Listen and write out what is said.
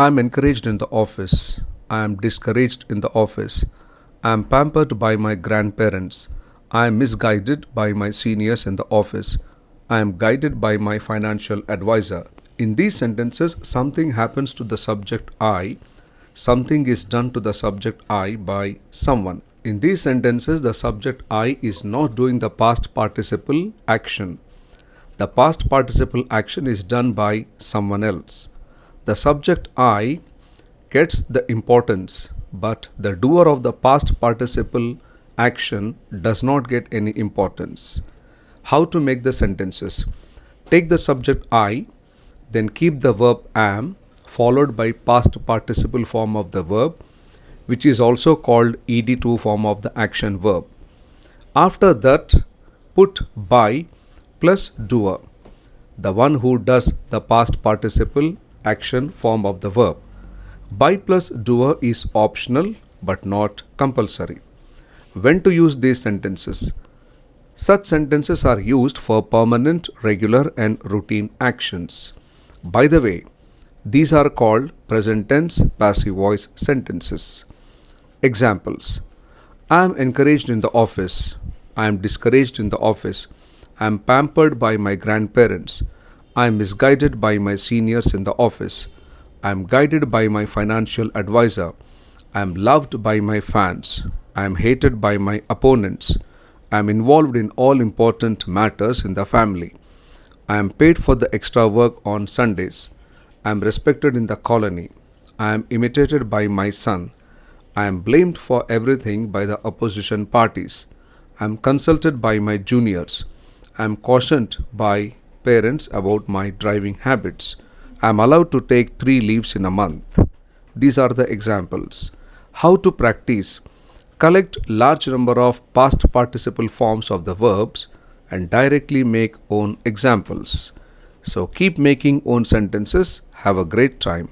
I am encouraged in the office. I am discouraged in the office. I am pampered by my grandparents. I am misguided by my seniors in the office. I am guided by my financial advisor. In these sentences, something happens to the subject I, something is done to the subject I by someone. In these sentences, the subject I is not doing the past participle action. The past participle action is done by someone else. The subject I gets the importance, but the doer of the past participle action does not get any importance. How to make the sentences? Take the subject I, then keep the verb am followed by past participle form of the verb, which is also called ed2 form of the action verb. After that, put by plus doer, the one who does the past participle action form of the verb. By plus doer is optional but not compulsory. When to use these sentences? Such sentences are used for permanent, regular and routine actions. By the way, these are called present tense passive voice sentences. Examples: I am encouraged in the office. I am discouraged in the office. I am pampered by my grandparents. I am misguided by my seniors in the office. I am guided by my financial advisor. I am loved by my fans. I am hated by my opponents. I am involved in all important matters in the family. I am paid for the extra work on Sundays. I am respected in the colony. I am imitated by my son. I am blamed for everything by the opposition parties. I am consulted by my juniors. I am cautioned by parents about my driving habits. I am allowed to take 3 leaves in a month. These are the examples. How to practice? Collect large number of past participle forms of the verbs and directly make own examples. So keep making own sentences. Have a great time.